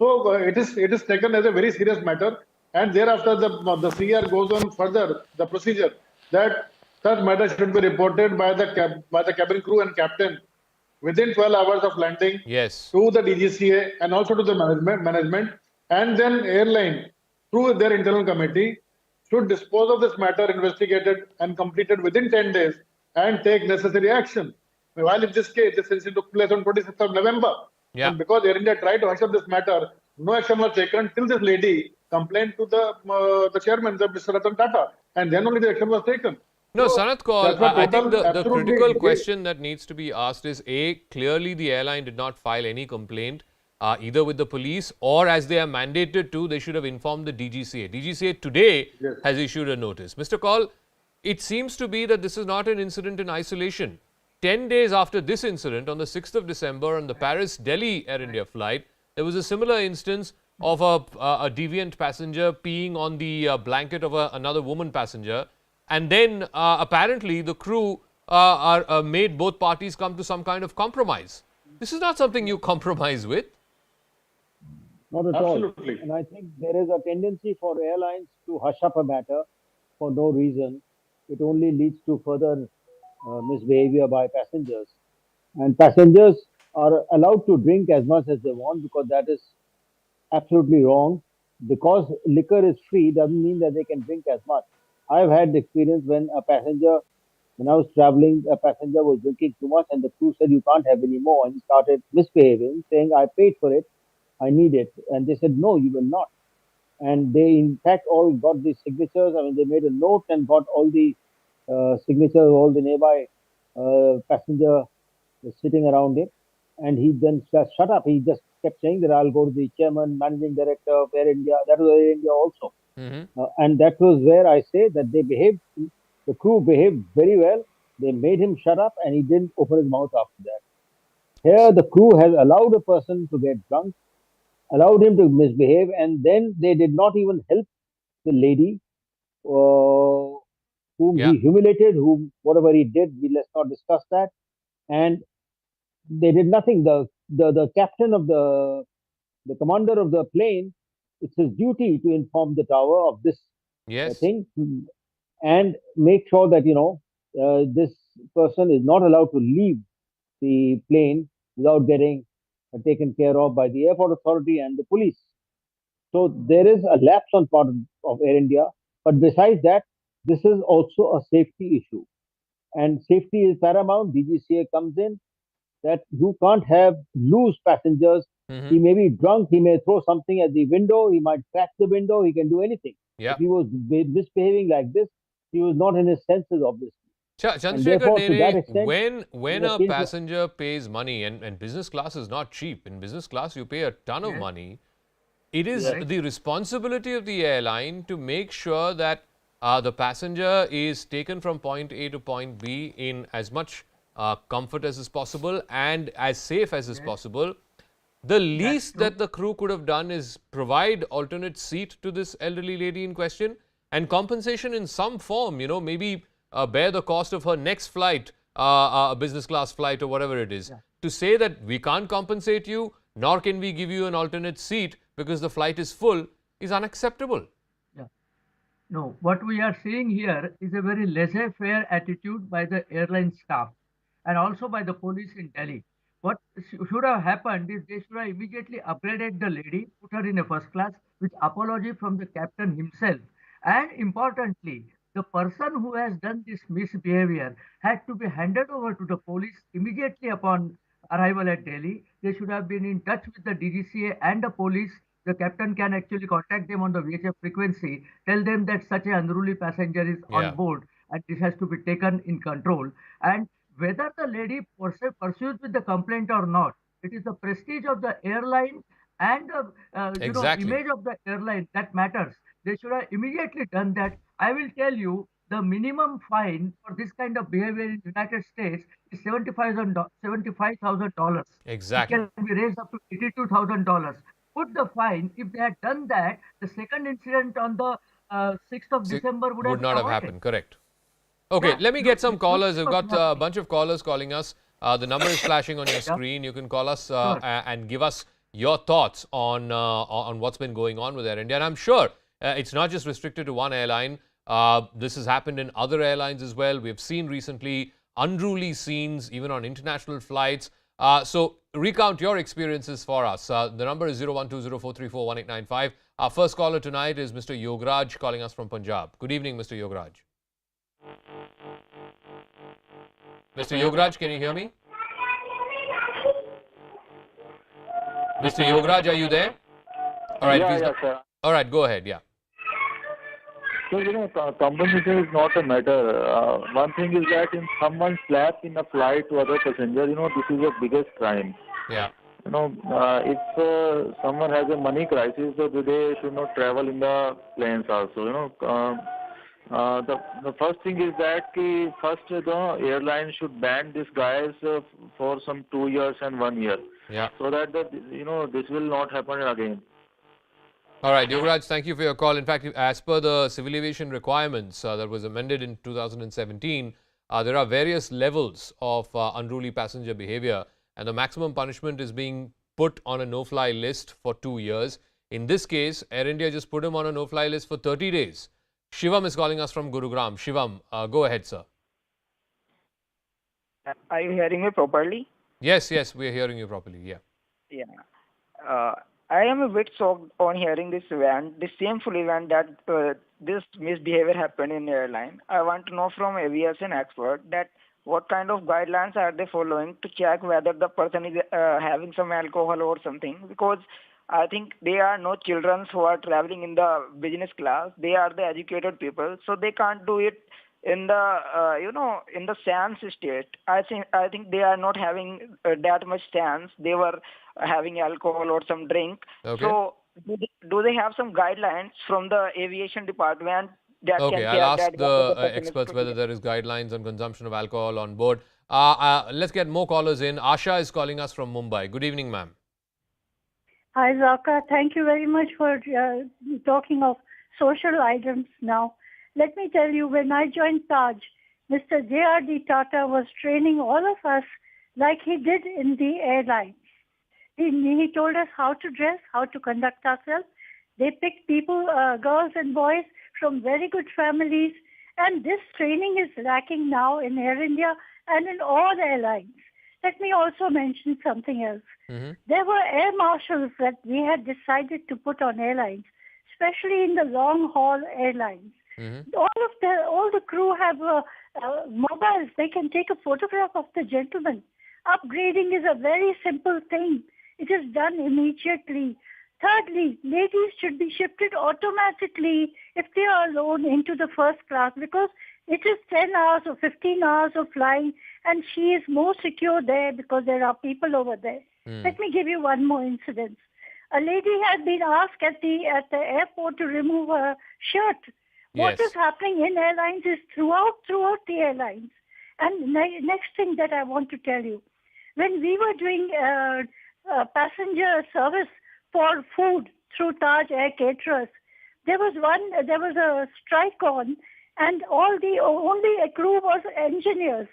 So it is taken as a very serious matter, and thereafter the CR goes on further the procedure that such matter should be reported by the cabin crew and captain within 12 hours of landing Yes. to the DGCA and also to the management, and then airline through their internal committee should dispose of this matter investigated and completed within 10 days and take necessary action. While in this case, this incident took place on 26th of November. Yeah. And because Air India tried to hush up this matter, no action was taken till this lady complained to the chairman, the Mr. Ratan Tata, and then only the action was taken. No, So Sanat Kaul, that's what I think total the critical absolutely. question that needs to be asked is, A, clearly the airline did not file any complaint either with the police, or as they are mandated to, they should have informed the DGCA. DGCA today Yes. has issued a notice. Mr. Kaul, it seems to be that this is not an incident in isolation. 10 days after this incident, on the 6th of December, on the Paris-Delhi Air India flight, there was a similar instance of a deviant passenger peeing on the blanket of another woman passenger. And then apparently the crew made both parties come to some kind of compromise. This is not something you compromise with. Not at Absolutely. all. And I think there is a tendency for airlines to hush up a matter for no reason. It only leads to further misbehavior by passengers. And passengers are allowed to drink as much as they want, because that is absolutely wrong. Because liquor is free doesn't mean that they can drink as much. I've had the experience when I was traveling, a passenger was drinking too much, and the crew said, "You can't have any more." And he started misbehaving, saying, "I paid for it, I need it." And they said, "No, you will not." And they, in fact, all got the signatures. I mean, they made a note and got all the signatures of all the nearby passenger sitting around it. And he then just shut up. He just kept saying that I'll go to the chairman, managing director of Air India. That was Air India also. And that was where I say that the crew behaved very well. They made him shut up, and he didn't open his mouth after that. Here, the crew has allowed a person to get drunk, allowed him to misbehave, and then they did not even help the lady whom Yeah. he humiliated, whom whatever he did, let's not discuss that. And they did nothing. The captain of the commander of the plane, it's his duty to inform the tower of this Yes. thing and make sure that this person is not allowed to leave the plane without getting taken care of by the airport authority and the police. So there is a lapse on part of Air India, but besides that, this is also a safety issue, and safety is paramount. DGCA comes in that you can't have loose passengers. He may be drunk, he may throw something at the window, he might crack the window, he can do anything. Yeah. If he was misbehaving like this, he was not in his senses, obviously. Chandrasekhar therefore, to that Nene, extent, when in a the case of- passenger pays money, and business class is not cheap. In business class, you pay a ton of money. It is the responsibility of the airline to make sure that the passenger is taken from point A to point B in as much comfort as is possible and as safe as is possible. The least that the crew could have done is provide alternate seat to this elderly lady in question, and compensation in some form, maybe bear the cost of her next flight, a business class flight or whatever it is. To say that we can't compensate you, nor can we give you an alternate seat because the flight is full, is unacceptable. Yeah. No, what we are seeing here is a very laissez-faire attitude by the airline staff and also by the police in Delhi. What should have happened is they should have immediately upgraded the lady, put her in a first class with apology from the captain himself. And importantly, the person who has done this misbehavior had to be handed over to the police immediately upon arrival at Delhi. They should have been in touch with the DGCA and the police. The captain can actually contact them on the VHF frequency, tell them that such an unruly passenger is Yeah. on board and this has to be taken in control. And whether the lady pursues with the complaint or not, it is the prestige of the airline and the Exactly. image of the airline that matters. They should have immediately done that. I will tell you, the minimum fine for this kind of behavior in the United States is $75,000. Exactly. It can be raised up to $82,000. Put the fine. If they had done that, the second incident on the 6th of December would not have avoided. happened. Correct. Okay, Yeah, let me get some look callers. We've for got a nothing. bunch of callers calling us. The number is flashing on your Yeah. screen. You can call us Sure. and give us your thoughts on what's been going on with Air India. And I'm sure it's not just restricted to one airline. This has happened in other airlines as well. We've seen recently unruly scenes even on international flights. So recount your experiences for us. The number is 01204341895. Our first caller tonight is Mr. Yograj calling us from Punjab. Good evening, Mr. Yograj. Mr. Yograj, can you hear me? Mr. Yograj, are you there? All right, please. Yeah, sir. All right, go ahead. Yeah. So, compensation is not a matter. One thing is that if someone slaps in a flight to other passenger, this is the biggest crime. Yeah. If someone has a money crisis, so they should not travel in the planes also. The first thing is that first the airline should ban these guys for some 2 years and 1 year. Yeah. So that this will not happen again. All right, Yogaraj, thank you for your call. In fact, as per the civil aviation requirements that was amended in 2017, there are various levels of unruly passenger behavior, and the maximum punishment is being put on a no-fly list for 2 years. In this case, Air India just put him on a no-fly list for 30 days. Shivam is calling us from Gurugram. Shivam, go ahead, sir. Are you hearing me properly? Yes, we are hearing you properly. Yeah. Yeah. I am a bit shocked on hearing this shameful event that this misbehavior happened in airline. I want to know from aviation expert that what kind of guidelines are they following to check whether the person is having some alcohol or something, because I think they are no children who are traveling in the business class. They are the educated people, so they can't do it in the in the sense state. I think they are not having that much sense. They were having alcohol or some drink. Okay. So do they have some guidelines from the aviation department that Okay, can I'll check ask that the person is experts whether there is guidelines on consumption of alcohol on board. Let's get more callers in. Asha is calling us from Mumbai. Good evening, ma'am. Hi, Zaka. Thank you very much for talking of social items now. Let me tell you, when I joined Taj, Mr. J.R.D. Tata was training all of us like he did in the airlines. He told us how to dress, how to conduct ourselves. They picked people, girls and boys from very good families. And this training is lacking now in Air India and in all airlines. Let me also mention something else. Mm-hmm. There were air marshals that we had decided to put on airlines, especially in the long-haul airlines. Mm-hmm. All the crew have mobiles. They can take a photograph of the gentleman. Upgrading is a very simple thing. It is done immediately. Thirdly, ladies should be shifted automatically if they are alone into the first class, because it is 10 hours or 15 hours of flying, and she is more secure there because there are people over there. Let me give you one more incident. A lady had been asked at the airport to remove her shirt. What Yes. is happening in airlines is throughout the airlines. And next thing that I want to tell you, when we were doing passenger service for food through Taj Air Caterers, there was a strike on, and only a crew was engineers.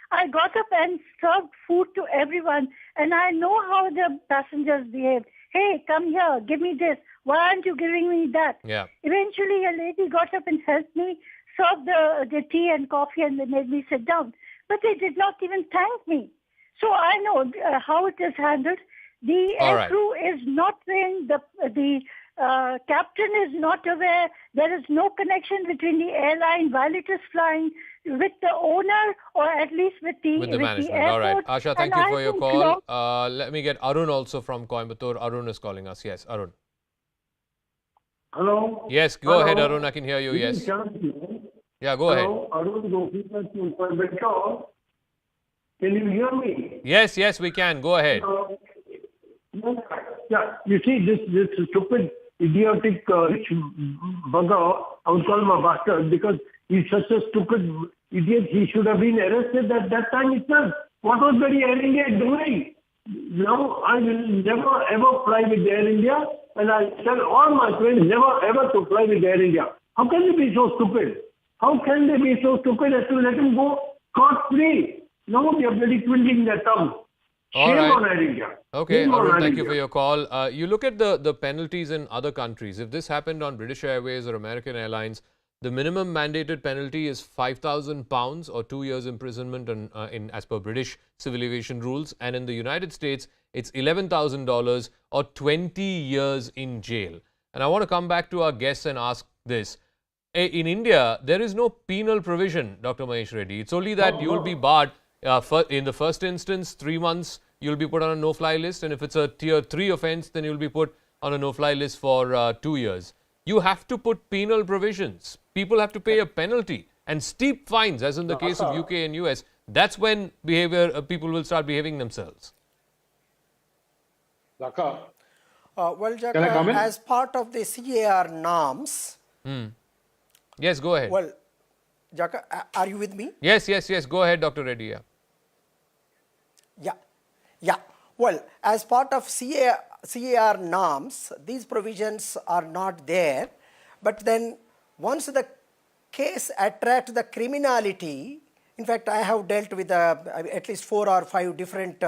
I got up and served food to everyone, and I know how the passengers behave. Hey, come here, give me this. Why aren't you giving me that? Yeah. Eventually, a lady got up and helped me serve the tea and coffee, and they made me sit down. But they did not even thank me. So I know how it is handled. The All air right. crew is not trained. The captain is not aware. There is no connection between the airline while it is flying with the owner, or at least with the management. airport. All right. Asha, thank And you I for your think call. Let me get Arun also from Coimbatore. Arun is calling us. Yes, Arun. Hello. Yes, go ahead, Arun. I can hear you. Yes. Yeah, go ahead. Hello, Arun Gopi from Coimbatore. Can you hear me? Yes, we can. Go ahead. Yeah, you see, this stupid, idiotic, rich bugger, I would call him a bastard, because he's such a stupid idiot. He should have been arrested at that time itself. What was the Air India doing? Now, I will never ever fly with Air India, and I tell all my friends never ever to fly with Air India. How can they be so stupid? How can they be so stupid as to let him go scot-free? No, they are very twiddling their thumb. All Shame right. on Air India. Okay, Shame on Arun, Air thank you India. for your call. You look at the penalties in other countries. If this happened on British Airways or American Airlines, the minimum mandated penalty is £5,000 or 2 years imprisonment as per British civil aviation rules. And in the United States, it's $11,000 or 20 years in jail. And I want to come back to our guests and ask this. In India, there is no penal provision, Dr. Mahesh Reddy. It's only that you'll be barred in the first instance, 3 months, you'll be put on a no-fly list. And if it's a tier 3 offense, then you'll be put on a no-fly list for 2 years. You have to put penal provisions. People have to pay a penalty and steep fines, as in the case of UK and US. That's when people will start behaving themselves. Raka, Well, can I come Jaka, in? as part of the CAR norms, Yes, go ahead. well, Jaka, are you with me? Yes. Go ahead, Dr. Reddy. Yeah. Yeah. Well, as part of CAR norms, these provisions are not there. But then once the case attracts the criminality, in fact, I have dealt with at least 4 or 5 different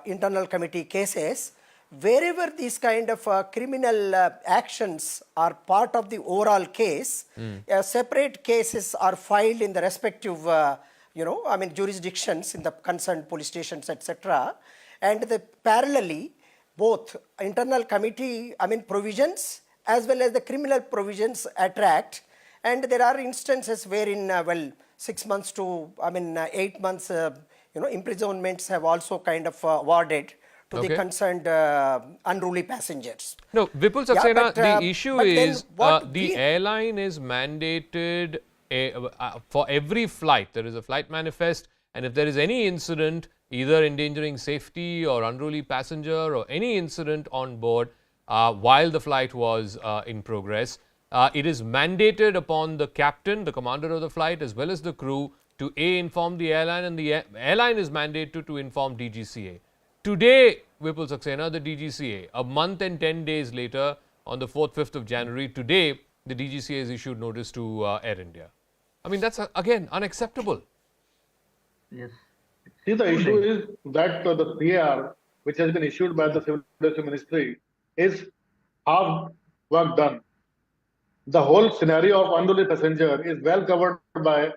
internal committee cases. Wherever these kind of criminal actions are part of the overall case, separate cases are filed in the respective jurisdictions in the concerned police stations, etc. And parallelly, both internal committee, provisions as well as the criminal provisions attract. And there are instances wherein, 6 months to, 8 months, imprisonments have also kind of awarded to the concerned unruly passengers. No, Vipul Saxena, the issue is the we airline is mandated for every flight. There is a flight manifest, and if there is any incident, either endangering safety or unruly passenger or any incident on board while the flight was in progress, it is mandated upon the captain, the commander of the flight, as well as the crew to inform the airline, and the airline is mandated to inform DGCA. Today, Vipul Saxena, the DGCA, a month and 10 days later, on the 4th, 5th of January, today, the DGCA has issued notice to Air India. I mean, that's again unacceptable. Yes. see, the issue is that the CAR, which has been issued by the Civil Aviation Ministry, is half work done. The whole scenario of unruly passenger is well covered by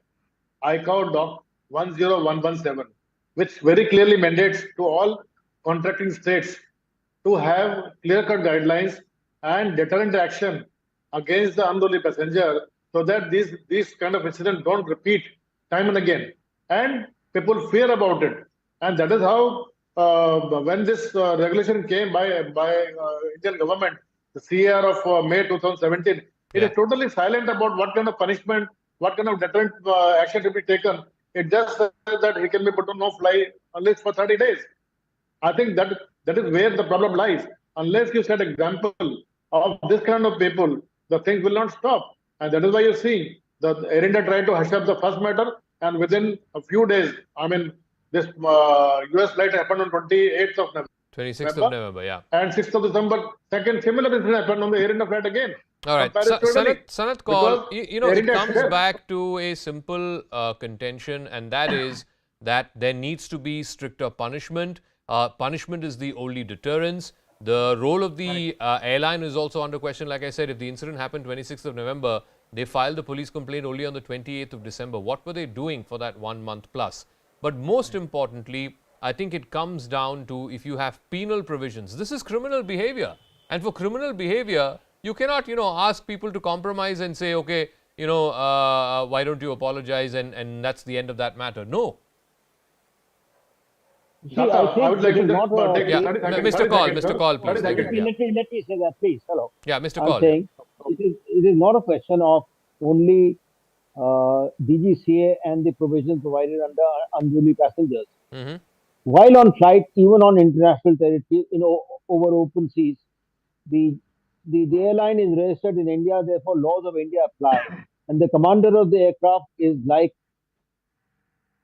ICAO Doc 10117, which very clearly mandates to all contracting states to have clear-cut guidelines and deterrent action against the unruly passenger, so that these kind of incidents don't repeat time and again. And people fear about it. And that is how, when this regulation came by Indian government, the CAR of May 2017, it is totally silent about what kind of punishment, what kind of deterrent action to be taken. It just says that he can be put on no-fly list for 30 days. I think that is where the problem lies. Unless you set example of this kind of people, the things will not stop. And that is why you see the Air India tried to hush up the first matter, and within a few days, this US flight happened on 28th of November. 26th of November, yeah. And 6th of December, second similar incident happened on the Air India flight again. All right, Sanat Kaul, it comes back to a simple contention, and that is that there needs to be stricter punishment. Punishment is the only deterrence. The role of the airline is also under question. Like I said, if the incident happened 26th of November, they filed the police complaint only on the 28th of December. What were they doing for that 1 month plus? But most importantly, I think it comes down to if you have penal provisions. This is criminal behavior. And for criminal behavior, you cannot, ask people to compromise and say, okay, why don't you apologize, and that's the end of that matter. No. See, I would like to not Mr. Kaul, please. Let me say that, please. Hello. Yeah, Mr. I'm Kaul. saying it is not a question of only DGCA and the provisions provided under unruly passengers. While on flight, even on international territory, over open seas, the airline is registered in India, therefore laws of India apply. And the commander of the aircraft is like,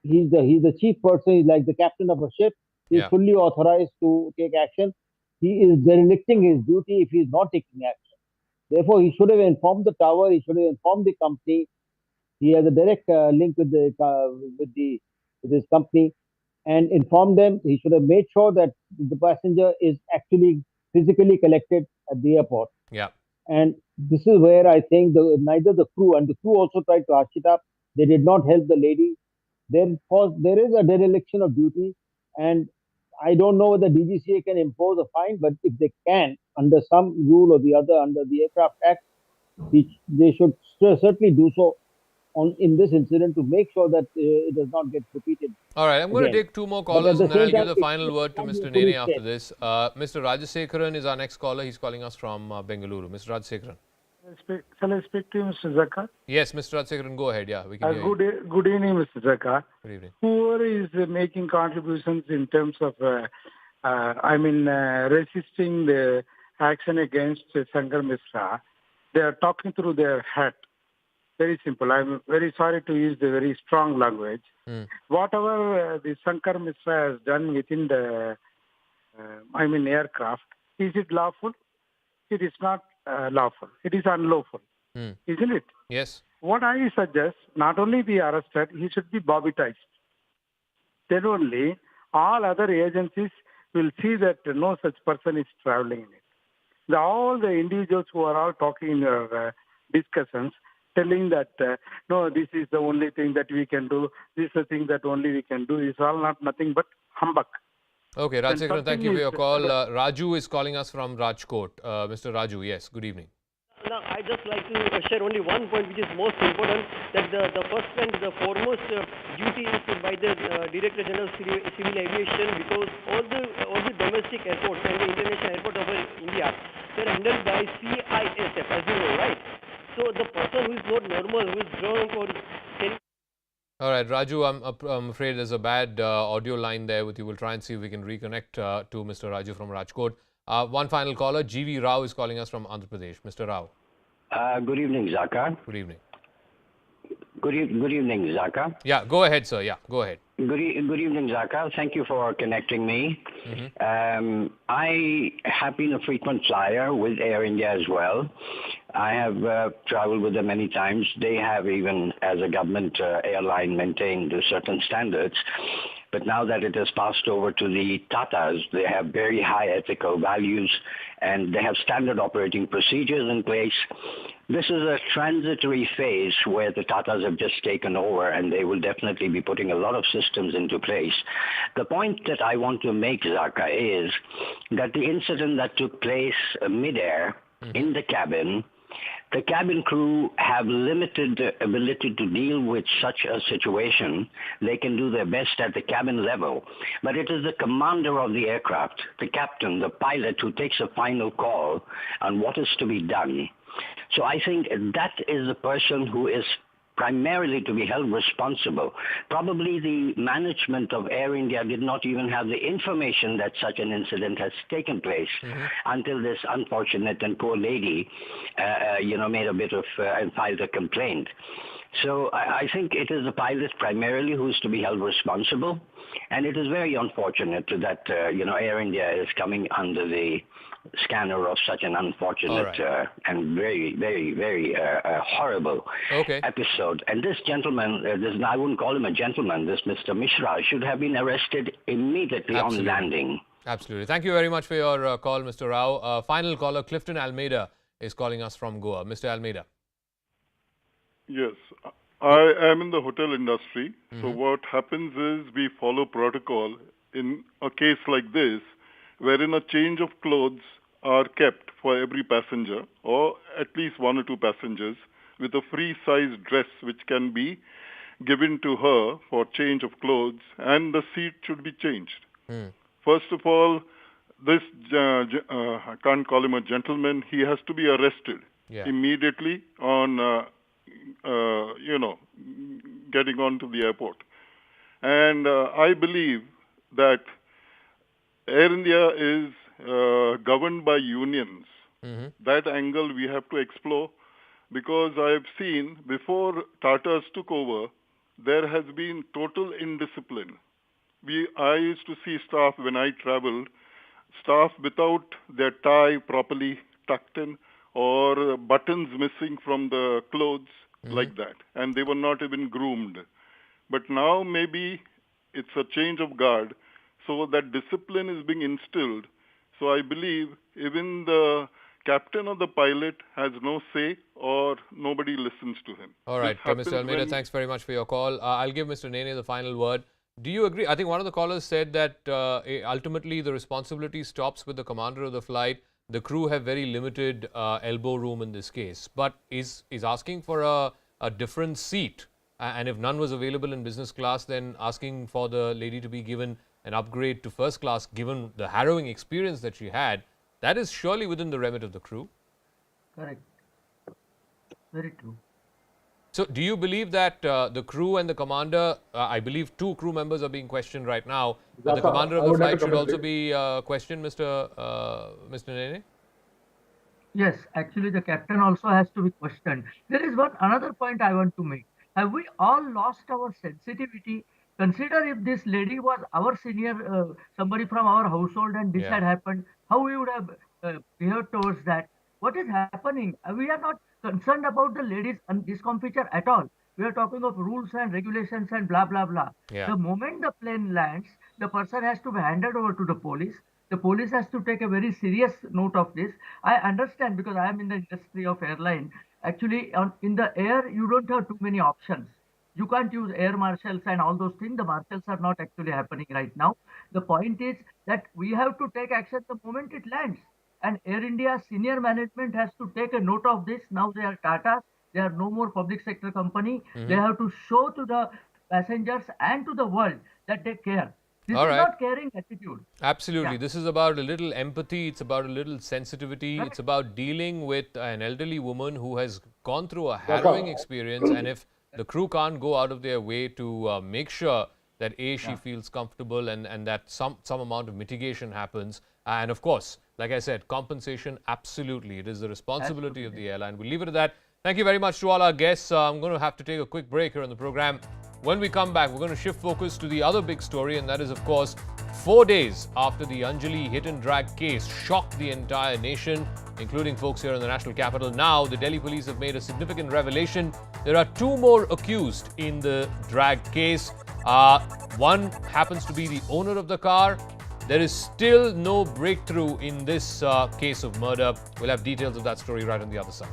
he's the chief person, he's like the captain of a ship. He's fully authorized to take action. He is derelicting his duty if he is not taking action. Therefore, he should have informed the tower, he should have informed the company. He has a direct link with his company. and informed them. He should have made sure that the passenger is actually physically collected at the airport. Yeah. And this is where I think neither the crew, and the crew also tried to hush it up. They did not help the lady. There is a dereliction of duty, and I don't know whether DGCA can impose a fine, but if they can, under some rule or the other, under the Aircraft Act, they should certainly do so on in this incident to make sure that it does not get repeated All right, I'm going to again. take two more But at callers the and then same I'll give time, the it final word to can be a Mr. Nene police after state. this. Mr. Rajasekharan is our next caller. He's calling us from Bengaluru. Mr. Rajasekharan. Shall I speak to you, Mr. Zakar? Yes, Mr. Rajasekharan, go ahead. Yeah, we can hear you. Good evening, Mr. Zakar. Good evening. Whoever is making contributions in terms of, resisting the action against Shankar Mishra, they are talking through their head. Very simple. I'm very sorry to use the very strong language. Whatever the Shankar Mishra has done within the, aircraft, is it lawful? It is not lawful. It is unlawful, isn't it? Yes. What I suggest, not only be arrested, he should be bobbytized. Then only all other agencies will see that no such person is traveling in it. All the individuals who are all talking in your discussions, telling that, no, this is the only thing that we can do, this is the thing that only we can do, is all not nothing but humbug. Okay, Rajasekharan, thank you for your call. Raju is calling us from Rajkot. Mr. Raju, yes, good evening. Now, I just like to share only one point which is most important, that the first and the foremost duty is by the Director General Civil Aviation, because all the domestic airports and the international airport of India, they are handled by CISF, as you know, right? So the person who is not normal, who is drunk or can. All right, Raju, I'm afraid there's a bad audio line there with you. We'll try and see if we can reconnect to Mr. Raju from Rajkot. One final caller, G.V. Rao is calling us from Andhra Pradesh. Mr. Rao. Good evening, Zaka. Good evening. Good evening, Zaka. Yeah, go ahead, sir. Yeah, go ahead. Good evening, Zaka. Thank you for connecting me. I have been a frequent flyer with Air India as well. I have traveled with them many times. They have, even as a government airline, maintained certain standards. But now that it has passed over to the Tatas, they have very high ethical values and they have standard operating procedures in place. This is a transitory phase where the Tatas have just taken over, and they will definitely be putting a lot of systems into place. The point that I want to make, Zaka, is that the incident that took place midair in the cabin, the cabin crew have limited ability to deal with such a situation. They can do their best at the cabin level, but it is the commander of the aircraft, the captain, the pilot, who takes a final call on what is to be done. So I think that is the person who is primarily to be held responsible. Probably the management of Air India did not even have the information that such an incident has taken place until this unfortunate and poor lady, made a bit of and filed a complaint. So I think it is the pilot primarily who is to be held responsible, and it is very unfortunate that Air India is coming under the scanner of such an unfortunate and very, very, very horrible episode. And this gentleman, I wouldn't call him a gentleman, this Mr. Mishra, should have been arrested immediately on landing. Absolutely. Thank you very much for your call, Mr. Rao. Final caller, Clifton Almeida, is calling us from Goa. Mr. Almeida. Yes. I am in the hotel industry. So what happens is we follow protocol in a case like this, wherein a change of clothes are kept for every passenger, or at least one or two passengers, with a free size dress which can be given to her for change of clothes, and the seat should be changed. First of all, this, I can't call him a gentleman, he has to be arrested immediately on, getting onto the airport. And I believe that Air India is governed by unions. That angle we have to explore, because I have seen before Tatas took over, there has been total indiscipline. I used to see staff when I traveled, staff without their tie properly tucked in or buttons missing from the clothes like that, and they were not even groomed. But now maybe it's a change of guard. So that discipline is being instilled. So I believe even the captain or the pilot has no say or nobody listens to him. All right, Mr. Almeida, thanks very much for your call. I'll give Mr. Nene the final word. Do you agree? I think one of the callers said that ultimately the responsibility stops with the commander of the flight. The crew have very limited elbow room in this case, but is asking for a different seat. And if none was available in business class, then asking for the lady to be given an upgrade to first class, given the harrowing experience that she had, that is surely within the remit of the crew. Correct. Very true. So, do you believe that the crew and the commander, I believe 2 crew members are being questioned right now, but the commander of the flight should also be questioned, Mr. Nene? Yes, actually the captain also has to be questioned. There is another point I want to make. Have we all lost our sensitivity? Consider if this lady was our senior, somebody from our household, and this had happened, how we would have behaved towards that. What is happening? We are not concerned about the lady's discomfiture at all. We are talking of rules and regulations and blah, blah, blah. The moment the plane lands, the person has to be handed over to the police. The police has to take a very serious note of this. I understand because I am in the industry of airline. Actually, in the air, you don't have too many options. You can't use air marshals and all those things. The marshals are not actually happening right now. The point is that we have to take action the moment it lands. And Air India senior management has to take a note of this. Now they are Tata. They are no more public sector company. They have to show to the passengers and to the world that they care. This is not caring attitude. Absolutely. This is about a little empathy. It's about a little sensitivity. It's about dealing with an elderly woman who has gone through a harrowing experience. And if the crew can't go out of their way to make sure that she feels comfortable and that some amount of mitigation happens. And of course, like I said, compensation, absolutely. It is the responsibility of the airline. We'll leave it at that. Thank you very much to all our guests. I'm going to have to take a quick break here on the program. When we come back, we're going to shift focus to the other big story, and that is, of course, 4 days after the Anjali hit and drag case shocked the entire nation, including folks here in the national capital. Now, the Delhi police have made a significant revelation. There are 2 more accused in the drag case. One happens to be the owner of the car. There is still no breakthrough in this case of murder. We'll have details of that story right on the other side.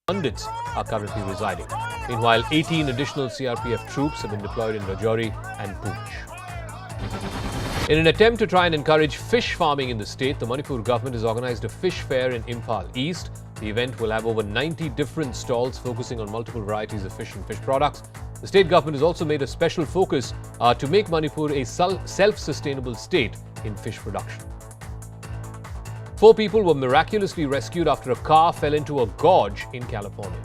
Pundits are currently residing. Meanwhile, 18 additional CRPF troops have been deployed in Rajouri and Poonch. In an attempt to try and encourage fish farming in the state, the Manipur government has organized a fish fair in Imphal East. The event will have over 90 different stalls focusing on multiple varieties of fish and fish products. The state government has also made a special focus to make Manipur a self-sustainable state in fish production. 4 people were miraculously rescued after a car fell into a gorge in California.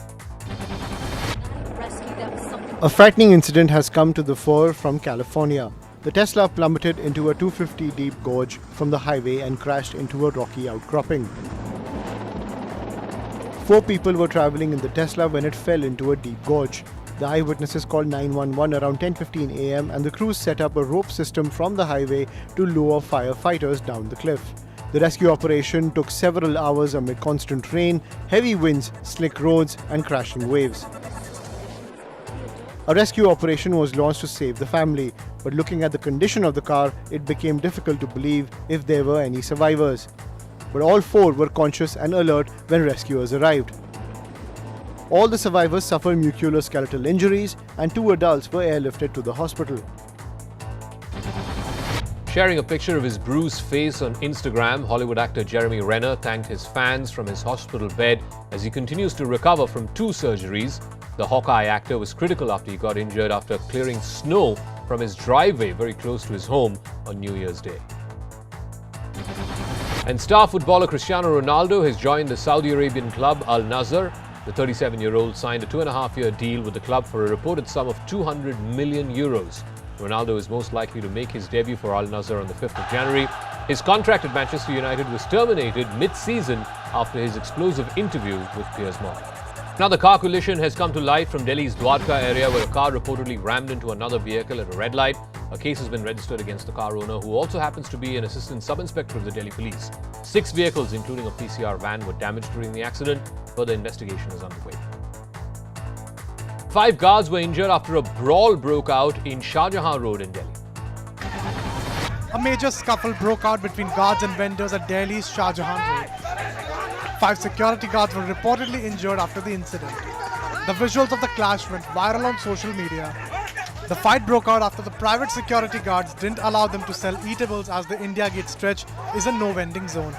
A frightening incident has come to the fore from California. The Tesla plummeted into a 250 deep gorge from the highway and crashed into a rocky outcropping. 4 people were traveling in the Tesla when it fell into a deep gorge. The eyewitnesses called 911 around 10:15 a.m. and the crews set up a rope system from the highway to lower firefighters down the cliff. The rescue operation took several hours amid constant rain, heavy winds, slick roads, and crashing waves. A rescue operation was launched to save the family, but looking at the condition of the car, it became difficult to believe if there were any survivors. But all 4 were conscious and alert when rescuers arrived. All the survivors suffered musculoskeletal injuries, and 2 adults were airlifted to the hospital. Sharing a picture of his bruised face on Instagram, Hollywood actor Jeremy Renner thanked his fans from his hospital bed as he continues to recover from 2 surgeries. The Hawkeye actor was critical after he got injured after clearing snow from his driveway very close to his home on New Year's Day. And star footballer Cristiano Ronaldo has joined the Saudi Arabian club Al Nassr. The 37-year-old signed a 2.5-year deal with the club for a reported sum of 200 million euros. Ronaldo is most likely to make his debut for Al Nassr on the 5th of January. His contract at Manchester United was terminated mid-season after his explosive interview with Piers Morgan. Now, the car collision has come to light from Delhi's Dwarka area, where a car reportedly rammed into another vehicle at a red light. A case has been registered against the car owner, who also happens to be an assistant sub-inspector of the Delhi police. 6 vehicles, including a PCR van, were damaged during the accident. Further investigation is underway. 5 guards were injured after a brawl broke out in Shah Jahan Road in Delhi. A major scuffle broke out between guards and vendors at Delhi's Shah Jahan Road. 5 security guards were reportedly injured after the incident. The visuals of the clash went viral on social media. The fight broke out after the private security guards didn't allow them to sell eatables as the India Gate stretch is a no-vending zone.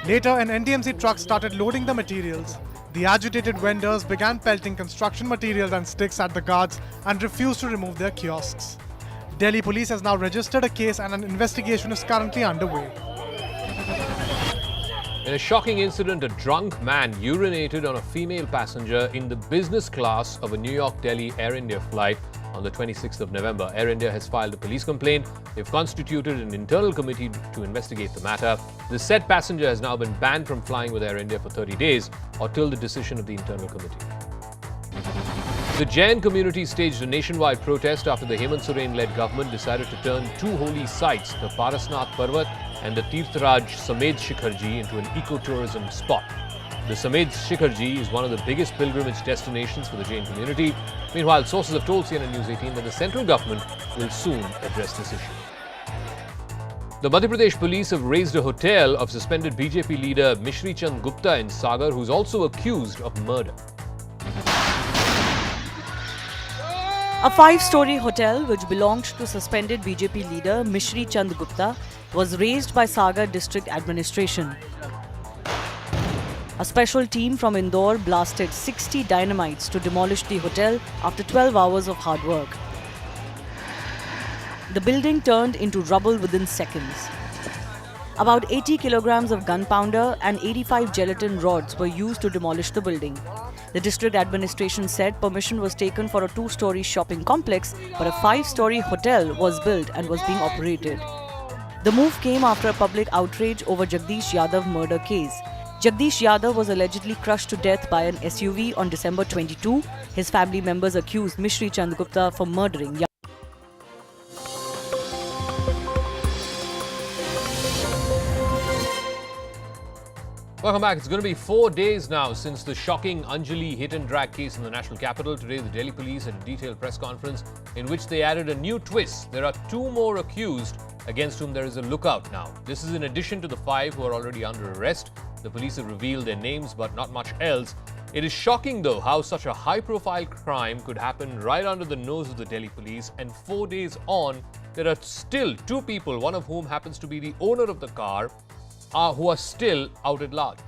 Later, an NDMC truck started loading the materials. The agitated vendors began pelting construction materials and sticks at the guards and refused to remove their kiosks. Delhi police has now registered a case and an investigation is currently underway. In a shocking incident, a drunk man urinated on a female passenger in the business class of a New York-Delhi Air India flight on the 26th of November. Air India has filed a police complaint. They've constituted an internal committee to investigate the matter. The said passenger has now been banned from flying with Air India for 30 days or till the decision of the internal committee. The Jain community staged a nationwide protest after the Hemant Soren-led government decided to turn 2 holy sites, the Parasnath Parvat and the Tirthraj Samed Shikharji, into an eco-tourism spot. The Samed Shikharji is one of the biggest pilgrimage destinations for the Jain community. Meanwhile, sources have told CNN News 18 that the central government will soon address this issue. The Madhya Pradesh police have raised a hotel of suspended BJP leader Mishri Chand Gupta in Sagar, who's also accused of murder. A 5-story hotel which belonged to suspended BJP leader Mishri Chand Gupta was razed by Sagar district administration. A special team from Indore blasted 60 dynamites to demolish the hotel after 12 hours of hard work. The building turned into rubble within seconds. About 80 kilograms of gunpowder and 85 gelatin rods were used to demolish the building. The district administration said permission was taken for a 2-story shopping complex, but a 5-story hotel was built and was being operated. The move came after a public outrage over Jagdish Yadav murder case. Jagdish Yadav was allegedly crushed to death by an SUV on December 22. His family members accused Mishri Chand Gupta for murdering Yadav. Welcome back. It's going to be 4 days now since the shocking Anjali hit and drag case in the national capital. Today, the Delhi police had a detailed press conference in which they added a new twist. There are 2 more accused against whom there is a lookout now. This is in addition to the 5 who are already under arrest. The police have revealed their names, but not much else. It is shocking, though, how such a high-profile crime could happen right under the nose of the Delhi police. And 4 days on, there are still 2 people, one of whom happens to be the owner of the car, who are still out at large.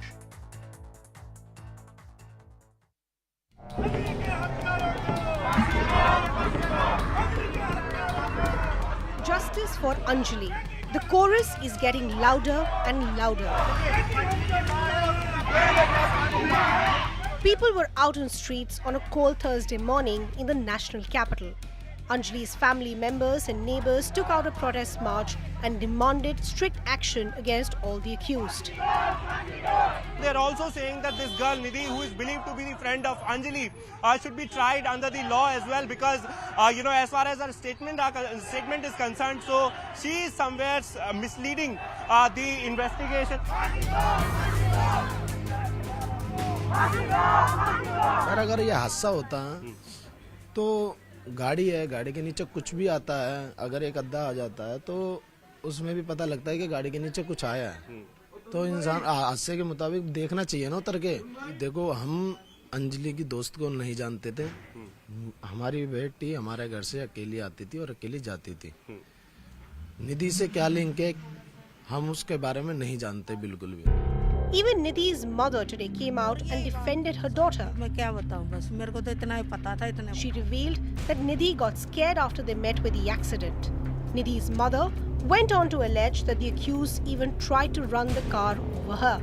Justice for Anjali. The chorus is getting louder and louder. People were out on streets on a cold Thursday morning in the national capital. Anjali's family members and neighbors took out a protest march and demanded strict action against all the accused. They are also saying that this girl Nidhi, who is believed to be the friend of Anjali, should be tried under the law as well, because as far as her statement is concerned, so she is somewhere misleading the investigation. Sir अगर ये हादसा होता तो गाड़ी है, गाड़ी के नीचे कुछ भी आता है, अगर एक अद्दा आ जाता है तो उसमें भी पता लगता है कि गाड़ी के नीचे कुछ आया है, तो इंसान हादसे के मुताबिक देखना चाहिए ना उतर के। देखो, हम अंजलि की दोस्त को नहीं जानते थे, हमारी बेटी हमारे घर से अकेली आती थी और अकेली जाती थी। निधि से क्या लिंक है हम उसके बारे में नहीं जानते बिल्कुल भी। Even Nidhi's mother today came out and defended her daughter. She revealed that Nidhi got scared after they met with the accident. Nidhi's mother went on to allege that the accused even tried to run the car over her.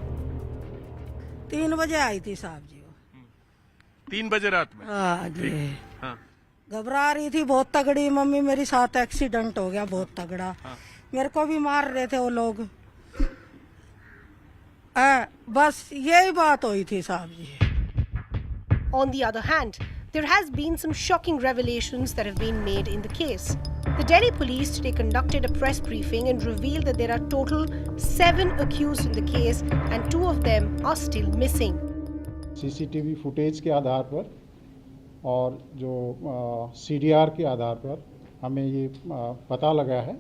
3 बजे आई थी साहब जी। 3 बजे रात में? हाँ जी। घबरा रही थी बहुत तगड़ी, मम्मी मेरे साथ एक्सीडेंट हो गया बहुत तगड़ा, मेरे को भी मार रहे थे वो लोग। बस यही बात हुई थी साहब जी। On the other hand, there has been some shocking revelations that have been made in the case. The Delhi police today conducted a press briefing and revealed that there are total 7 accused in the case and 2 of them are still missing. CCTV footage के आधार पर और जो CDR के आधार पर हमें ये पता लगा है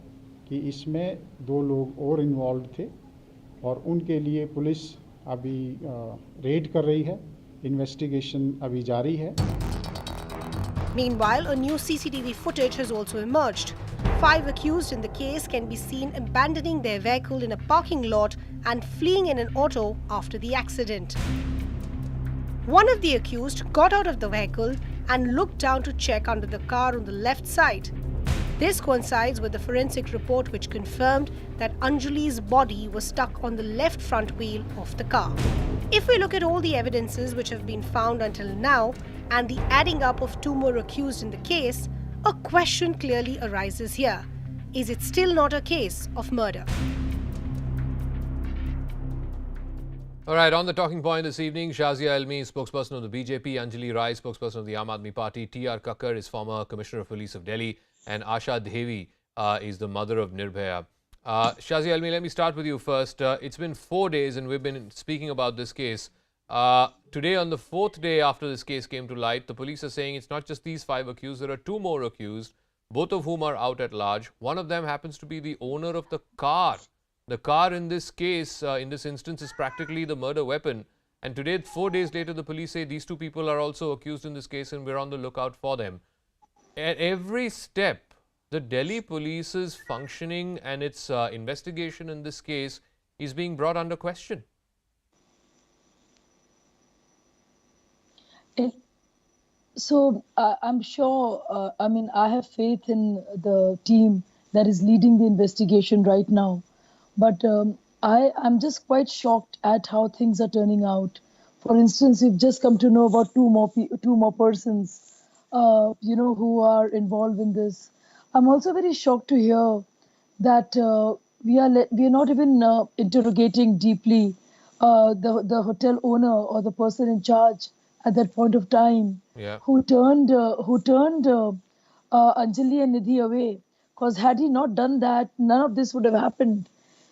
कि इसमें 2 लोग और इन्वॉल्व थे और उनके लिए पुलिस अभी रेड कर रही है, इन्वेस्टिगेशन अभी जारी है। Meanwhile, a new CCTV footage has also emerged. 5 accused in the case can be seen abandoning their vehicle in a parking lot and fleeing in an auto after the accident. One of the accused got out of the vehicle and looked down to check under the car on the left side. This coincides with the forensic report which confirmed that Anjali's body was stuck on the left front wheel of the car. If we look at all the evidences which have been found until now and the adding up of 2 more accused in the case, a question clearly arises here. Is it still not a case of murder? All right, on the talking point this evening, Shazia Elmi, spokesperson of the BJP, Anjali Rai, spokesperson of the Aam Aadmi Party, T.R. Kakkar is former Commissioner of Police of Delhi, and Asha Devi is the mother of Nirbhaya. Shazia Elmi, let me start with you first. It's been 4 days and we've been speaking about this case. Today, on the 4th day after this case came to light, the police are saying it's not just these 5 accused, there are 2 more accused, both of whom are out at large. One of them happens to be the owner of the car. The car in this case, in this instance, is practically the murder weapon. And today, 4 days later, the police say these 2 people are also accused in this case and we're on the lookout for them. At every step, the Delhi police's functioning and its investigation in this case is being brought under question. I'm sure, I have faith in the team that is leading the investigation right now. But I'm just quite shocked at how things are turning out. For instance, we've just come to know about two more persons, who are involved in this. I'm also very shocked to hear that we are not even interrogating deeply the hotel owner or the person in charge at that point of time, who turned Anjali and Nidhi away. Because had he not done that, none of this would have happened.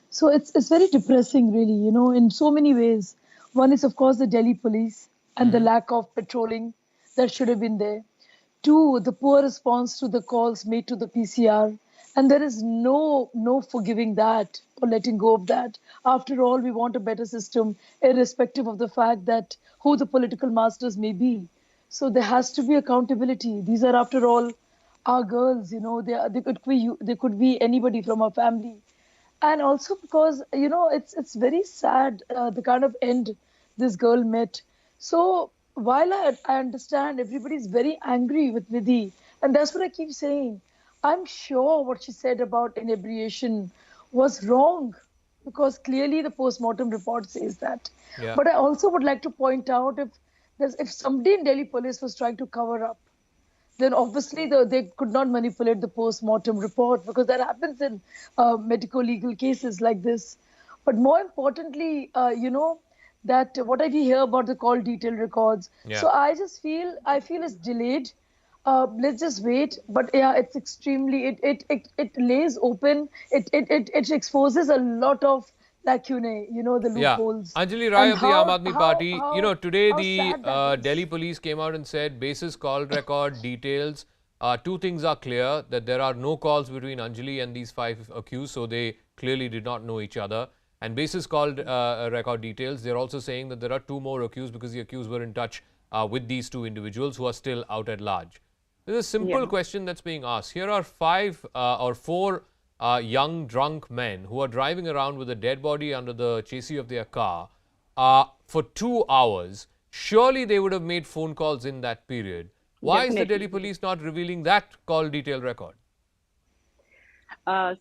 So it's very depressing, really, in so many ways. One is, of course, the Delhi police and the lack of patrolling that should have been there. 2, the poor response to the calls made to the PCR. And there is no forgiving that or letting go of that. After all, we want a better system, irrespective of the fact that who the political masters may be. So there has to be accountability. These are, after all, our girls. They could be anybody from our family. And also because, it's very sad, the kind of end this girl met. So while I understand everybody's very angry with Nidhi, and that's what I keep saying, I'm sure what she said about inebriation was wrong, because clearly the post-mortem report says that. Yeah. But I also would like to point out, if somebody in Delhi police was trying to cover up, then obviously they could not manipulate the post-mortem report, because that happens in medico-legal cases like this. But more importantly, that what I hear about the call detail records. Yeah. So I feel it's delayed. Let's just wait. But yeah, it's extremely, it lays open, it exposes a lot of lacunae, the loopholes. Yeah. Anjali Rai of the Aam Aadmi Party, today how sad the that is. Delhi police came out and said, basis call record details, 2 things are clear, that there are no calls between Anjali and these 5 accused, so they clearly did not know each other. And basis called record details, they're also saying that there are 2 more accused because the accused were in touch with these 2 individuals who are still out at large. There's a simple question that's being asked. Here are 5 or 4 young drunk men who are driving around with a dead body under the chassis of their car for 2 hours. Surely they would have made phone calls in that period. Why is the Delhi police not revealing that call detail record?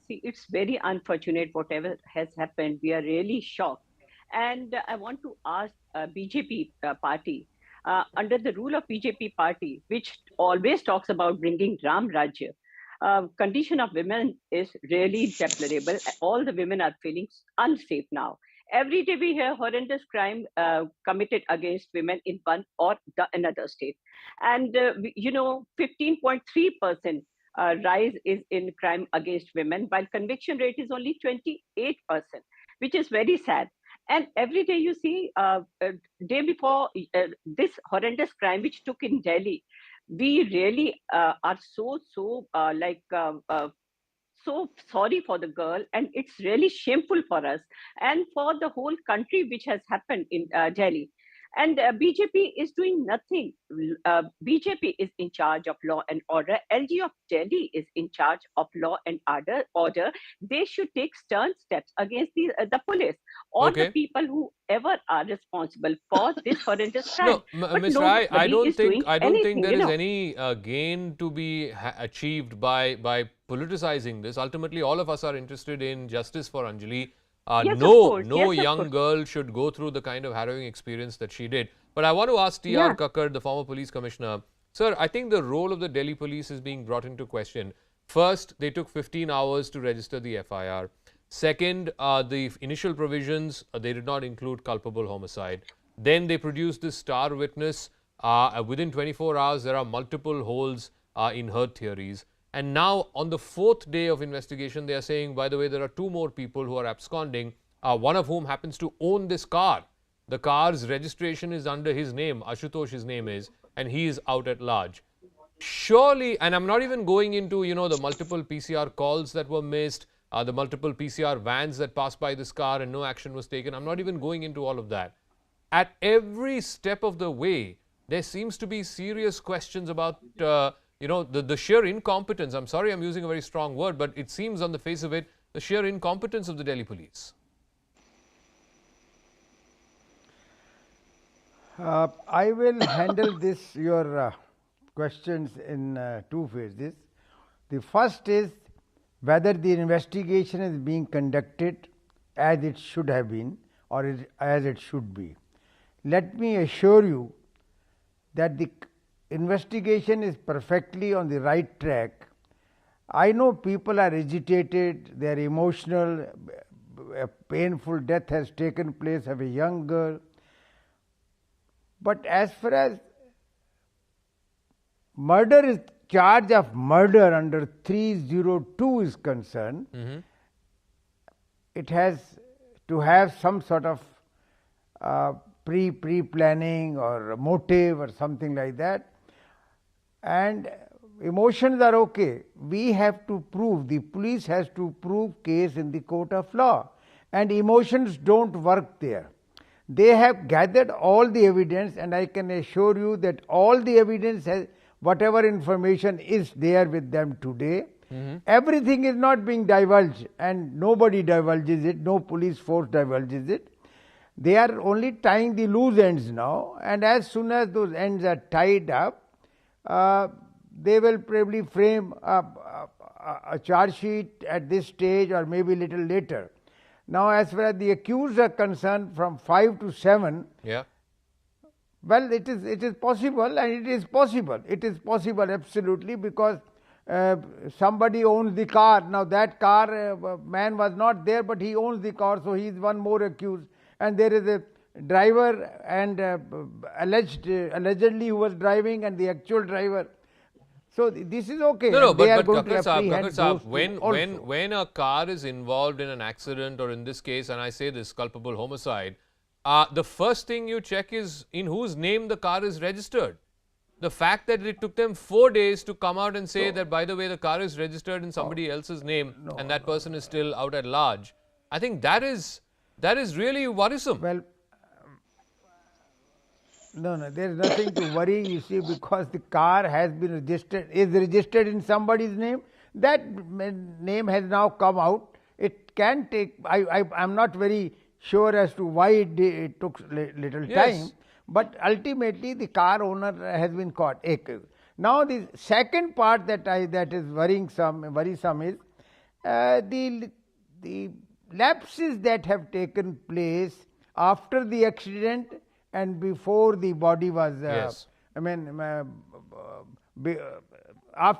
See, it's very unfortunate whatever has happened. We are really shocked. And I want to ask BJP party, under the rule of BJP party, which always talks about bringing Ram Rajya, condition of women is really deplorable. All the women are feeling unsafe now. Every day we hear horrendous crime committed against women in one or the another state. And, 15.3% rise is in crime against women, while conviction rate is only 28%, which is very sad. And every day you see, day before this horrendous crime which took in Delhi, we really are so sorry for the girl, and it's really shameful for us and for the whole country which has happened in Delhi. And BJP is doing nothing. BJP is in charge of law and order. LG of Delhi is in charge of law and order. They should take stern steps against the police or the Okay. people who ever are responsible for this horrendous crime. No, But Ms. Rai, nobody is doing I don't think anything, there you is know. any gain to be achieved by politicizing this. Ultimately, all of us are interested in justice for Anjali. Yes, of No, course. no Yes, of young course. girl should go through the kind of harrowing experience that she did. But I want to ask T.R. Yeah. Kakkar, the former police commissioner, sir, I think the role of the Delhi police is being brought into question. First, they took 15 hours to register the FIR. Second, the initial provisions, they did not include culpable homicide. Then they produced this star witness. Within 24 hours, there are multiple holes in her theories. And now, on the fourth day of investigation, they are saying, by the way, there are two more people who are absconding, one of whom happens to own this car. The car's registration is under his name, Ashutosh his name is, and he is out at large. Surely, and I'm not even going into, the multiple PCR calls that were missed, the multiple PCR vans that passed by this car and no action was taken. I'm not even going into all of that. At every step of the way, there seems to be serious questions about, the sheer incompetence. I'm sorry I'm using a very strong word, but it seems on the face of it, the sheer incompetence of the Delhi police. I will handle your questions in two phases. The first is whether the investigation is being conducted as it should have been or as it should be. Let me assure you that the investigation is perfectly on the right track. I know people are agitated, they are emotional, a painful death has taken place of a young girl. But as far as charge of murder under 302 is concerned, it has to have some sort of pre-planning or motive or something like that. And emotions are okay. We have to prove, the police has to prove case in the court of law. And emotions don't work there. They have gathered all the evidence, and I can assure you that all the evidence has, whatever information is there with them today, everything is not being divulged, and nobody divulges it, no police force divulges it. They are only tying the loose ends now, and as soon as those ends are tied up, they will probably frame a charge sheet at this stage or maybe a little later. Now, as far as the accused are concerned, from 5 to 7, well, it is possible, and it is possible. It is possible absolutely, because somebody owns the car. Now, that car, man was not there, but he owns the car, so he is one more accused. And there is a driver and allegedly who was driving, and the actual driver. So this is okay. No, but Kakkar Saab, when a car is involved in an accident, or in this case, and I say this, culpable homicide, the first thing you check is in whose name the car is registered. The fact that it took them 4 days to come out and say that, by the way, the car is registered in somebody else's name and that person is still out at large, I think that is really worrisome. Well, no, there is nothing to worry, you see, because the car has been is registered in somebody's name. That name has now come out. It can take, I'm not very sure as to why it took little time, but ultimately the car owner has been caught. Now the second part that is worrisome is the lapses that have taken place after the accident and before the body was,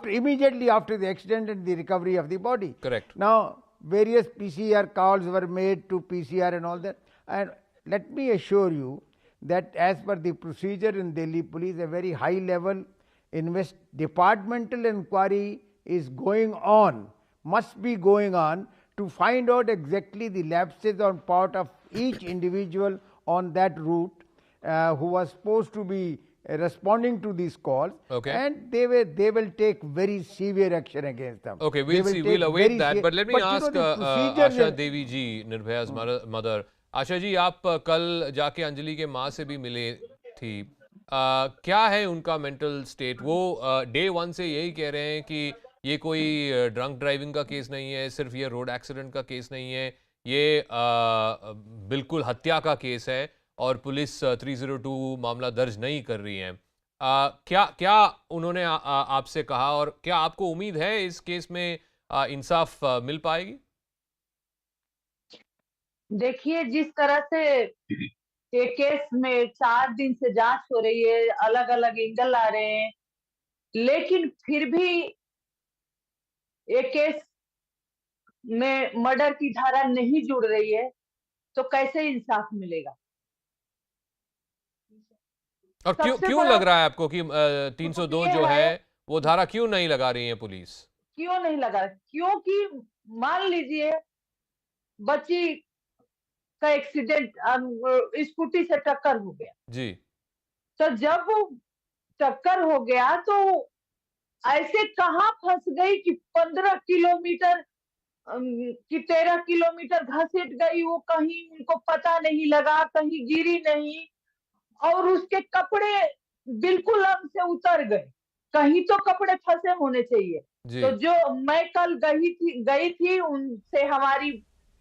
immediately after the accident and the recovery of the body. Correct. Now, various PCR calls were made to PCR and all that. And let me assure you that as per the procedure in Delhi police, a very high level departmental inquiry is going on, must be going on, to find out exactly the lapses on part of each individual on that route who was supposed to be responding to these calls, Okay. and they will take very severe action against them. Okay, They we'll will see. take We'll await very that. But let me you know, ask the procedures Asha in- Devi ji, Nirbhaya's mother. Asha ji, आप कल जाके अंजलि के माँ से भी मिले थी. क्या है उनका मेंटल स्टेट? वो डे वन से यही कह रहे हैं कि ये कोई ड्रंक ड्राइविंग का केस नहीं है, सिर्फ ये रोड एक्सीडेंट का केस नहीं है, ये बिल्कुल हत्या का केस है और पुलिस 302 मामला दर्ज नहीं कर रही है. क्या क्या उन्होंने आपसे कहा और क्या आपको उम्मीद है इस केस में इंसाफ मिल पाएगी? देखिए, जिस तरह से ये केस में 4 दिन से जांच हो रही है, अलग अलग एंगल आ रहे हैं, लेकिन फिर भी ये केस में मर्डर की धारा नहीं जुड़ रही है, तो कैसे इंसाफ मिलेगा? और क्यों लग रहा है आपको कि 302 जो है वो धारा क्यों नहीं लगा रही है पुलिस? क्यों नहीं लगा? क्योंकि मान लीजिए बच्ची का एक्सीडेंट स्कूटी से टक्कर हो गया, जी, तो जब वो टक्कर हो गया तो ऐसे कहाँ फंस गई कि 15 किलोमीटर कि 13 किलोमीटर घसीट गई, वो कहीं उनको पता नहीं लगा, कहीं गिरी नहीं, और उसके कपड़े बिल्कुल अंग से उतर गए. कहीं तो कपड़े फंसे होने चाहिए. तो जो मैं कल गई थी उनसे हमारी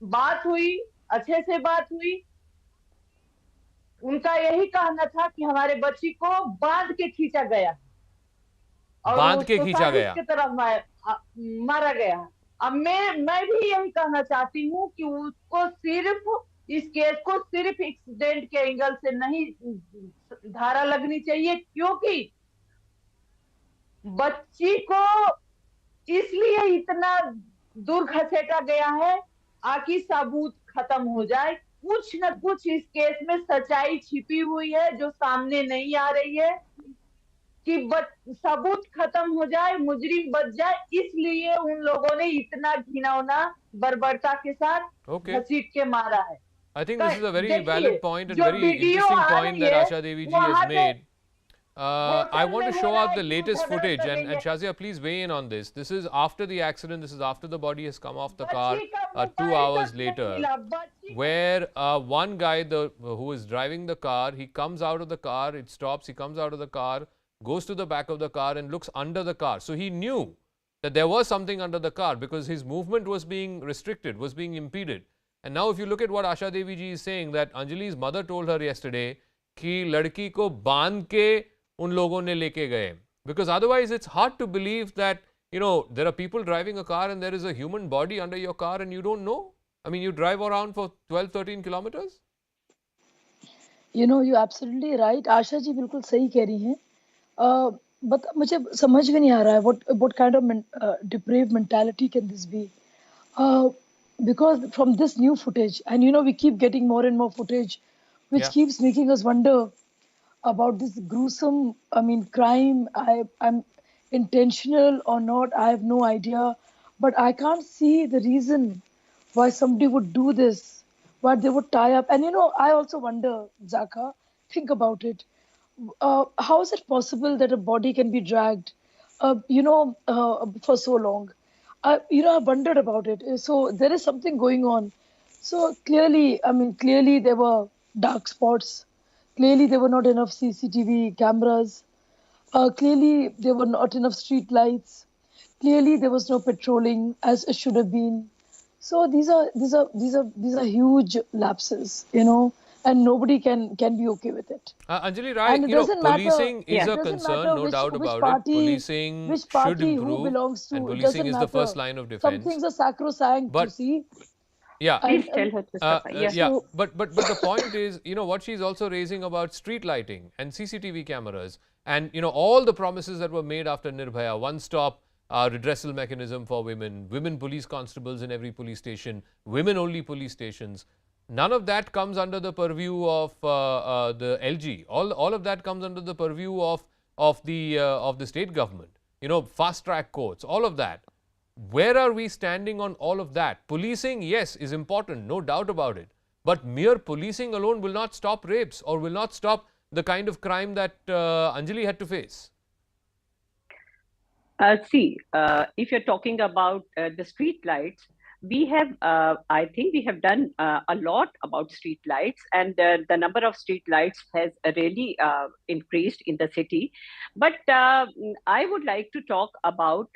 बात हुई, अच्छे से बात हुई. उनका यही कहना था कि हमारे बच्ची को बांध के खींचा गया और बांध के खींचा साजिश गया की तरफ मारा गया. अब मैं भी यही कहना चाहती हूँ कि उसको सिर्फ इस केस को सिर्फ एक्सीडेंट के एंगल से नहीं धारा लगनी चाहिए, क्योंकि बच्ची को इसलिए इतना दूर घसीटा गया है आकि सबूत खत्म हो जाए. कुछ न कुछ इस केस में सच्चाई छिपी हुई है जो सामने नहीं आ रही है कि सबूत खत्म हो जाए, मुजरिम बच जाए, इसलिए उन लोगों ने इतना घिनौना बर्बरता के साथ घसीट के मारा है. I think this is a very valid point and very interesting point that Asha Devi ji has made. I want to show out the latest footage, and Shazia, please weigh in on this. This is after the accident. This is after the body has come off the car 2 hours later, where one guy who is driving the car, he comes out of the car, it stops, he comes out of the car, goes to the back of the car and looks under the car. So he knew that there was something under the car because his movement was being restricted, was being impeded. And now if you look at what Asha Devi ji is saying, that Anjali's mother told her yesterday कि लड़की को बांध के उन लोगों ने लेके गए, because otherwise it's hard to believe that, you know, there are people driving a car and there is a human body under your car and you don't know. I mean, you drive around for 12-13 kilometers. You know, you're absolutely right. Asha ji बिल्कुल सही कह रही हैं. But मुझे समझ में नहीं आ रहा है what kind of depraved mentality can this be? Because from this new footage, and you know, we keep getting more and more footage, which keeps making us wonder about this gruesome, crime. I'm intentional or not, I have no idea, but I can't see the reason why somebody would do this, why they would tie up. And you know, I also wonder, Zaka, think about it. How is it possible that a body can be dragged, for so long? I've wondered about it. So there is something going on. So clearly there were dark spots. Clearly there were not enough CCTV cameras. Clearly there were not enough street lights. Clearly there was no patrolling as it should have been. So these are huge lapses, and nobody can be okay with it. Anjali, right? Policing is a concern, no doubt about it. Policing should improve, and policing is the first line of defense. Some things are sacrosanct, but, you see. Yeah. Please tell her to stop. Yeah. But the point is, what she's also raising about street lighting and CCTV cameras and, all the promises that were made after Nirbhaya, one-stop redressal mechanism for women police constables in every police station, women-only police stations. None of that comes under the purview of the LG. All of that comes under the purview of the state government. fast track courts, all of that. Where are we standing on all of that? Policing, yes, is important, no doubt about it. But mere policing alone will not stop rapes or will not stop the kind of crime that Anjali had to face. If you're talking about the street lights, I think we have done a lot about street lights, and the number of street lights has really increased in the city. But I would like to talk about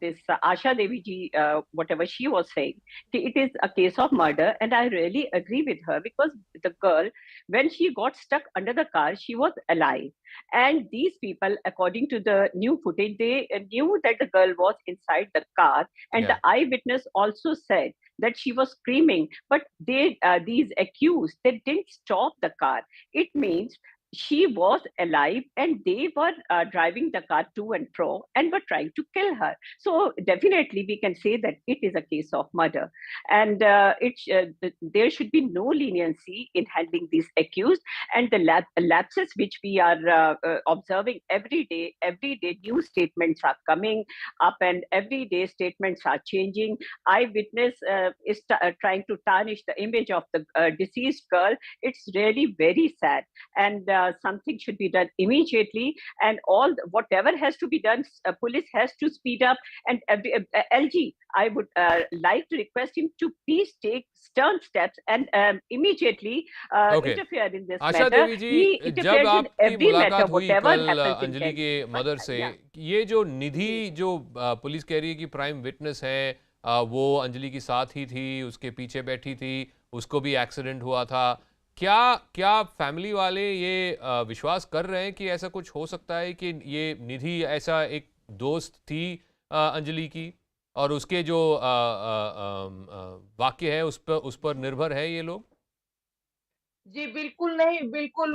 this Asha Devi ji, whatever she was saying. It is a case of murder, and I really agree with her, because the girl, when she got stuck under the car, she was alive. And these people, according to the new footage, they knew that the girl was inside the car, and the eyewitness also said that she was screaming. But these accused, they didn't stop the car. It means she was alive, and they were driving the car to and fro and were trying to kill her. So definitely we can say that it is a case of murder, and there should be no leniency in handling these accused. And the lapses which we are observing every day new statements are coming up, and every day statements are changing. Eyewitness is trying to tarnish the image of the deceased girl. It's really very sad, and something should be done immediately, and whatever has to be done, police has to speed up. And LG, I would like to request him to please take stern steps and immediately interfere in this Asha matter. Devi ji, He जब interferes in आपकी every matter, मुलाकात हुई whatever कल happens in Anjali के Delhi. Mother से, ये जो निधि जो पुलिस कह रही है कि प्राइम विटनेस है, वो अंजलि की साथ ही थी, उसके पीछे बैठी थी, उसको भी एक्सीडेंट हुआ था, क्या फैमिली वाले ये विश्वास कर रहे हैं कि ऐसा कुछ हो सकता है कि ये निधि ऐसा एक दोस्त थी अंजलि की, और उसके जो वाक्य है उस पर निर्भर है ये लोग? जी बिल्कुल नहीं, बिल्कुल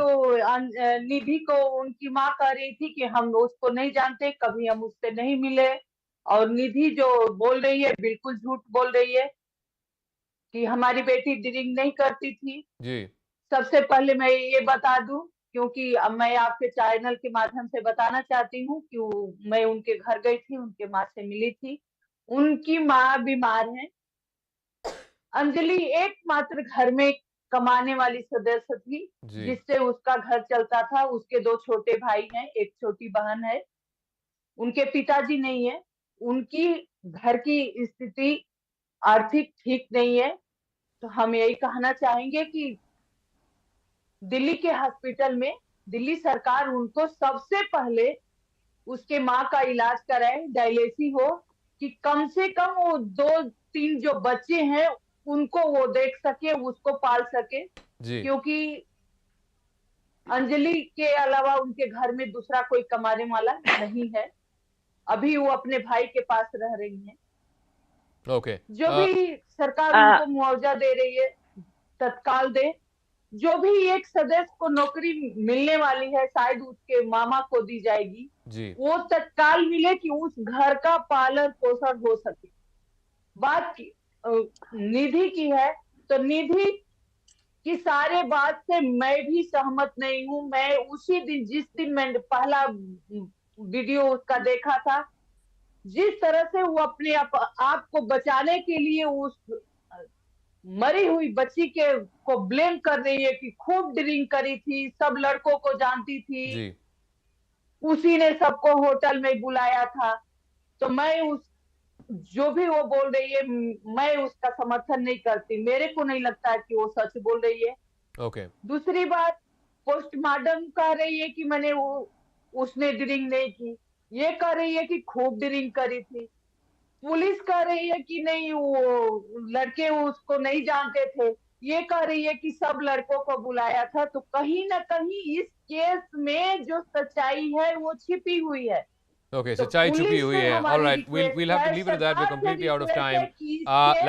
निधि को उनकी माँ कह रही थी कि हम उसको नहीं जानते, कभी हम उससे नहीं मिले, और निधि जो बोल रही है बिल्कुल झूठ बोल रही है कि हमारी बेटी ड्रिंक नहीं करती थी। जी। सबसे पहले मैं ये बता दूं, क्योंकि अब मैं आपके चैनल के माध्यम से बताना चाहती हूँ कि मैं उनके घर गई थी, उनके माँ से मिली थी। उनकी माँ बीमार है। अंजलि एकमात्र घर में कमाने वाली सदस्य थी, जिससे उसका घर चलता था। उसके 2 छोटे भाई हैं, एक छोटी बहन है। उनके पिताजी नहीं है। उनकी घर की स्थिति आर्थिक ठीक नहीं है। तो हम यही कहना चाहेंगे कि दिल्ली के हॉस्पिटल में दिल्ली सरकार उनको सबसे पहले उसके माँ का इलाज कराए, डायलिसिस हो, कि कम से कम वो 2-3 जो बच्चे हैं उनको वो देख सके, उसको पाल सके। क्योंकि अंजलि के अलावा उनके घर में दूसरा कोई कमाने वाला नहीं है। अभी वो अपने भाई के पास रह रही हैं। जो भी सरकार उनको मुआवजा दे रही है तत्काल दे। जो भी एक सदस्य को नौकरी मिलने वाली है, शायद उसके मामा को दी जाएगी, वो तत्काल मिले कि उस घर का पालन पोषण हो सके। बात निधि की है, तो निधि की सारे बात से मैं भी सहमत नहीं हूँ। मैं उसी दिन, जिस दिन मैंने पहला वीडियो उसका देखा था, जिस तरह से वो अपने आप को बचाने के लिए उस मरी हुई बच्ची को ब्लेम कर रही है कि खूब ड्रिंक करी थी, सब लड़कों को जानती थी, उसी ने सबको होटल में बुलाया था। तो मैं जो भी वो बोल रही है, मैं उसका समर्थन नहीं करती। मेरे को नहीं लगता है कि वो सच बोल रही है। दूसरी बात, पोस्टमार्टम कह रही है कि उसने ड्रिंक नहीं की, ये कह रही है कि खूब ड्रिंक करी थी। पुलिस कह रही है कि नहीं, वो लड़के उसको नहीं जानते थे, ये कह रही है कि सब लड़कों को बुलाया था। तो कहीं ना कहीं इस केस में जो सच्चाई है वो छिपी हुई है। सच्चाई छुपी हुई है। All right, we'll have to leave it at that. We're completely out of time.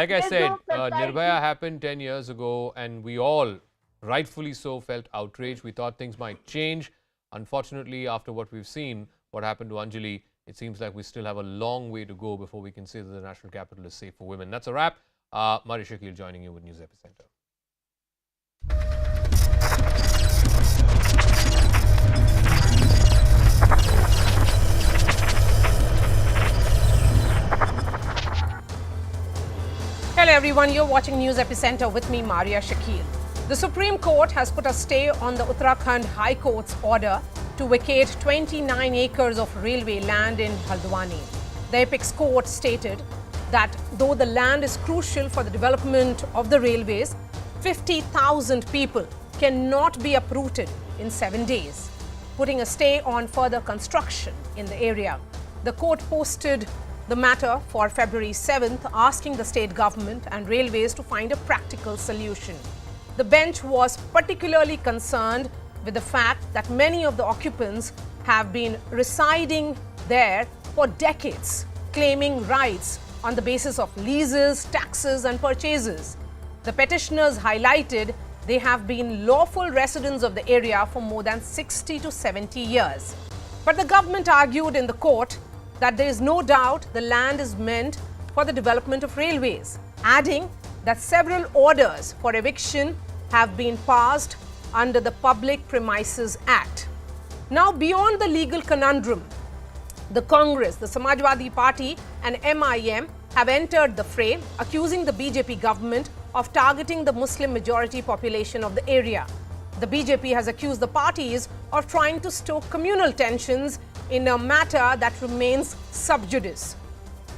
Like I said, Nirbhaya happened 10 years ago, and we all, rightfully so, felt outraged. We thought things might change. Unfortunately, after what we've seen, what happened to Anjali, it seems like we still have a long way to go before we can say that the national capital is safe for women. That's a wrap. Mari Shakil joining you with News Epicenter. Hello everyone, you're watching News Epicenter with me, Maria Shakil. The Supreme Court has put a stay on the Uttarakhand High Court's order to vacate 29 acres of railway land in Haldwani. The apex court stated that though the land is crucial for the development of the railways, 50,000 people cannot be uprooted in 7 days, putting a stay on further construction in the area. The court posted the matter for February 7th, asking the state government and railways to find a practical solution. The bench was particularly concerned with the fact that many of the occupants have been residing there for decades, claiming rights on the basis of leases, taxes and purchases. The petitioners highlighted they have been lawful residents of the area for more than 60 to 70 years. But the government argued in the court that there is no doubt the land is meant for the development of railways, adding that several orders for eviction have been passed under the Public Premises Act. Now, beyond the legal conundrum, the Congress, the Samajwadi Party and MIM have entered the fray, accusing the BJP government of targeting the Muslim majority population of the area. The BJP has accused the parties of trying to stoke communal tensions in a matter that remains sub judice.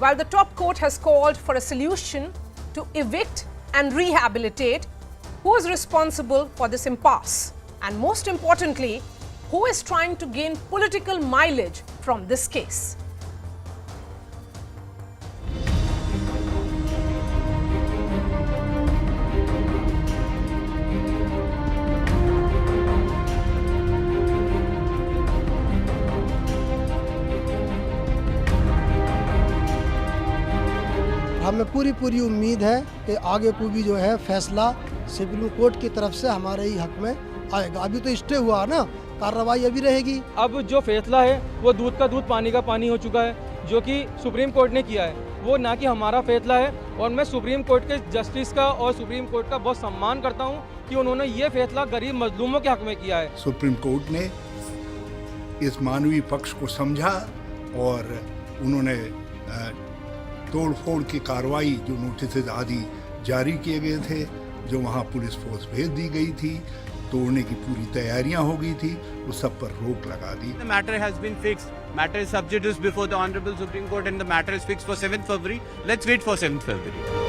While the top court has called for a solution to evict and rehabilitate, who is responsible for this impasse? And most importantly, who is trying to gain political mileage from this case? हमें पूरी उम्मीद है कि आगे को भी जो है फैसला सुप्रीम कोर्ट की तरफ से हमारे ही हक में आएगा। अभी तो स्टे हुआ ना, कार्रवाई अभी रहेगी। अब जो फैसला है वो दूध का दूध पानी का पानी हो चुका है, जो कि सुप्रीम कोर्ट ने किया है, वो ना कि हमारा फैसला है। और मैं सुप्रीम कोर्ट के जस्टिस का और सुप्रीम कोर्ट का बहुत सम्मान करता हूँ कि उन्होंने ये फैसला गरीब मजलूमों के हक में किया है। सुप्रीम कोर्ट ने इस मानवीय पक्ष को समझा और उन्होंने तोड़फोड़ की कार्रवाई, जो नोटिस आदि जारी किए गए थे, जो वहाँ पुलिस फोर्स भेज दी गई थी, तोड़ने की पूरी तैयारियां हो गई थी, उस सब पर रोक लगा दी। The matter has been fixed. Matter is sub judice before the Honorable Supreme Court and the matter is fixed for 7th February. Let's wait for 7th February.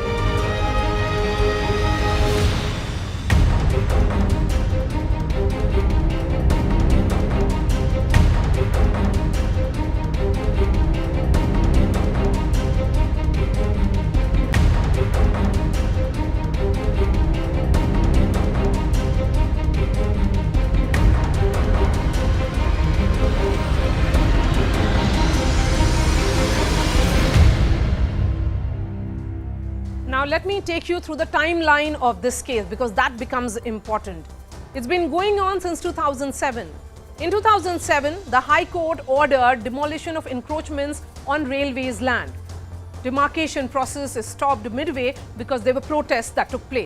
Now, let me take you through the timeline of this case because that becomes important. It's been going on since 2007. In 2007, the High Court ordered demolition of encroachments on railways land. Demarcation process is stopped midway because there were protests that took place.